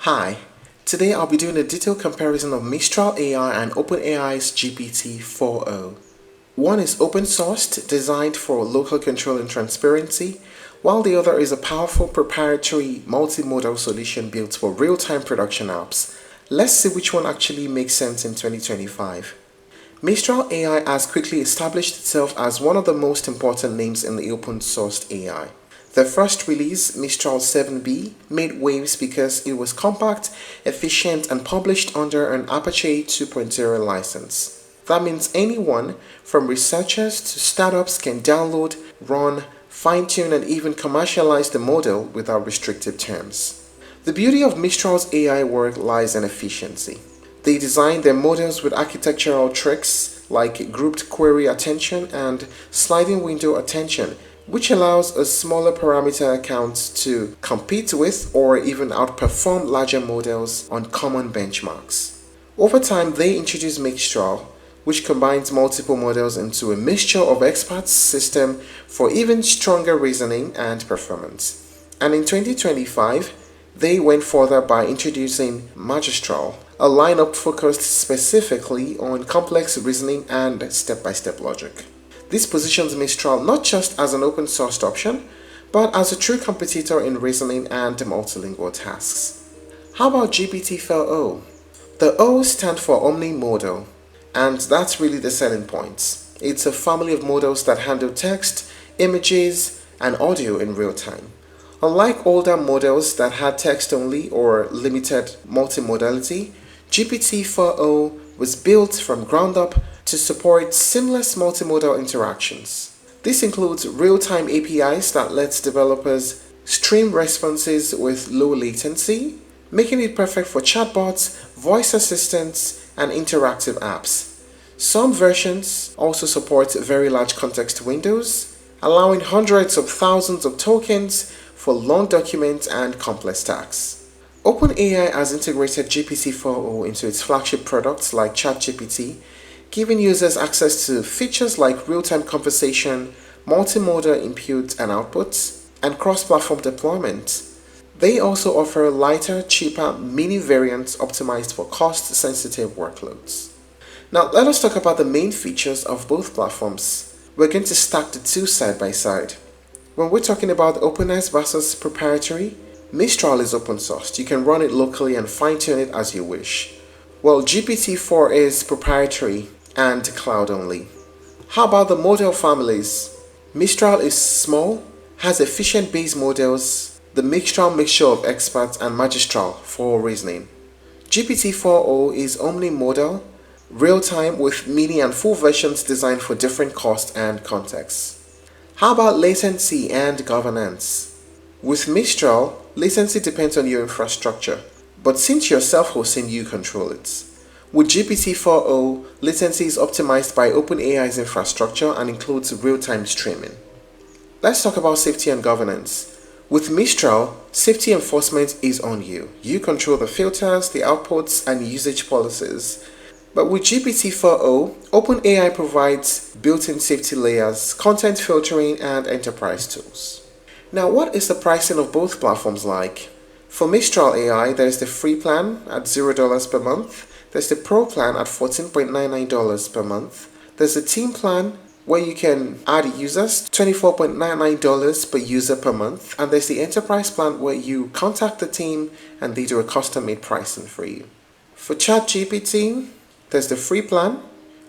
Hi, today I'll be doing a detailed comparison of Mistral AI and OpenAI's GPT-4o. One is open sourced, designed for local control and transparency, while the other is a powerful proprietary multimodal solution built for real-time production apps. Let's see which one actually makes sense in 2025. Mistral AI has quickly established itself as one of the most important names in the open-sourced AI. The first release, Mistral 7b, made waves because it was compact, efficient, and published under an Apache 2.0 license. That means anyone, from researchers to startups, can download, run, fine-tune, and even commercialize the model without restrictive terms. The beauty of Mistral's AI work lies in efficiency. They design their models with architectural tricks like grouped query attention and sliding window attention, which allows a smaller parameter account to compete with or even outperform larger models on common benchmarks. Over time, they introduced Mistral, which combines multiple models into a mixture of experts system for even stronger reasoning and performance. And in 2025, they went further by introducing Magistral, a lineup focused specifically on complex reasoning and step-by-step logic. This positions Mistral not just as an open-sourced option, but as a true competitor in reasoning and multilingual tasks. How about GPT-4o? The O stands for Omni-Modal, and that's really the selling point. It's a family of models that handle text, images, and audio in real time. Unlike older models that had text only or limited multimodality, GPT-4o was built from ground up to support seamless multimodal interactions. This includes real-time APIs that lets developers stream responses with low latency, making it perfect for chatbots, voice assistants, and interactive apps. Some versions also support very large context windows, allowing hundreds of thousands of tokens for long documents and complex tasks. OpenAI has integrated GPT-4o into its flagship products like ChatGPT, giving users access to features like real-time conversation, multimodal input and outputs, and cross-platform deployment. They also offer lighter, cheaper mini variants optimized for cost-sensitive workloads. Now let us talk about the main features of both platforms. We're going to stack the two side by side. When we're talking about openness versus proprietary, Mistral is open sourced. You can run it locally and fine-tune it as you wish. While GPT-4 is proprietary and cloud only. How about the model families? Mistral is small, has efficient base models, the Mistral mixture of experts, and Magistral for reasoning. GPT-4o is omni-modal, real-time with mini and full versions designed for different costs and contexts. How about latency and governance? With Mistral, latency depends on your infrastructure, but since you're self-hosting, you control it. With GPT-4o, latency is optimized by OpenAI's infrastructure and includes real-time streaming. Let's talk about safety and governance. With Mistral, safety enforcement is on you. You control the filters, the outputs, and usage policies. But with GPT-4o, OpenAI provides built-in safety layers, content filtering, and enterprise tools. Now, what is the pricing of both platforms like? For Mistral AI, there is the free plan at $0 per month. There's the Pro plan at $14.99 per month. There's the Team plan where you can add users, $24.99 per user per month. And there's the Enterprise plan where you contact the team and they do a custom-made pricing for you. For ChatGPT, there's the free plan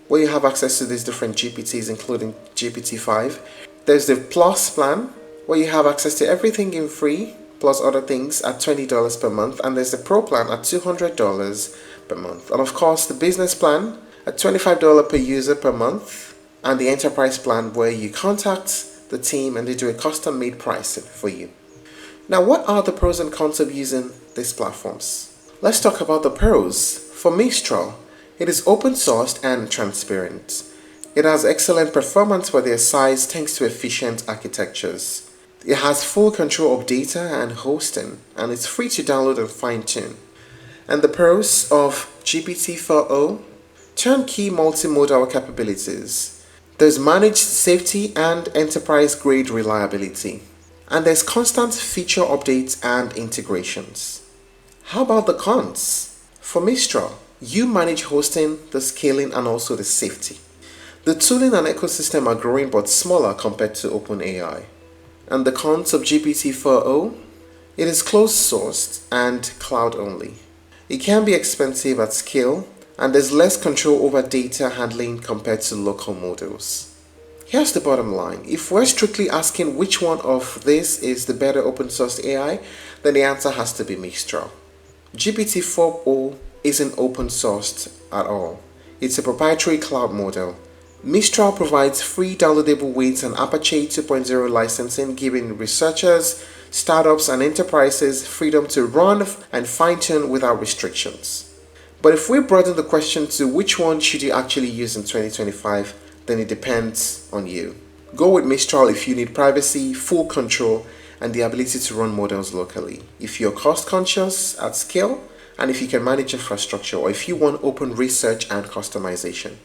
where you have access to these different GPTs, including GPT-5. There's the Plus plan where you have access to everything in free, plus other things at $20 per month. And there's the Pro plan at $200 per month. And of course, the business plan at $25 per user per month. And the enterprise plan where you contact the team and they do a custom-made pricing for you. Now, what are the pros and cons of using these platforms? Let's talk about the pros. For Mistral, it is open sourced and transparent. It has excellent performance for their size thanks to efficient architectures. It has full control of data and hosting, and it's free to download and fine-tune. And the pros of GPT-4o: turnkey multimodal capabilities. There's managed safety and enterprise-grade reliability. And there's constant feature updates and integrations. How about the cons? For Mistral, you manage hosting, the scaling, and also the safety. The tooling and ecosystem are growing but smaller compared to OpenAI. And the cons of GPT-4o? It is closed sourced and cloud only. It can be expensive at scale, and there's less control over data handling compared to local models. Here's the bottom line. If we're strictly asking which one of this is the better open source AI, then the answer has to be Mistral. GPT-4o isn't open sourced at all. It's a proprietary cloud model. Mistral provides free downloadable weights and Apache 2.0 licensing, giving researchers, startups, and enterprises freedom to run and fine-tune without restrictions. But if we broaden the question to which one should you actually use in 2025, then it depends on you. Go with Mistral if you need privacy, full control, and the ability to run models locally. If you're cost conscious at scale, and if you can manage infrastructure, or if you want open research and customization.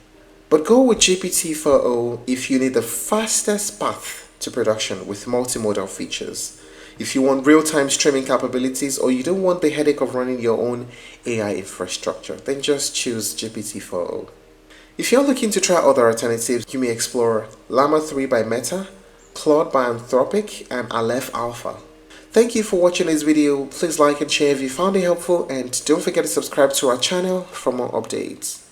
But go with GPT-4o if you need the fastest path to production with multimodal features. If you want real-time streaming capabilities, or you don't want the headache of running your own AI infrastructure, then just choose GPT-4o. If you're looking to try other alternatives, you may explore Llama 3 by Meta, Claude by Anthropic, and Aleph Alpha. Thank you for watching this video. Please like and share if you found it helpful, and don't forget to subscribe to our channel for more updates.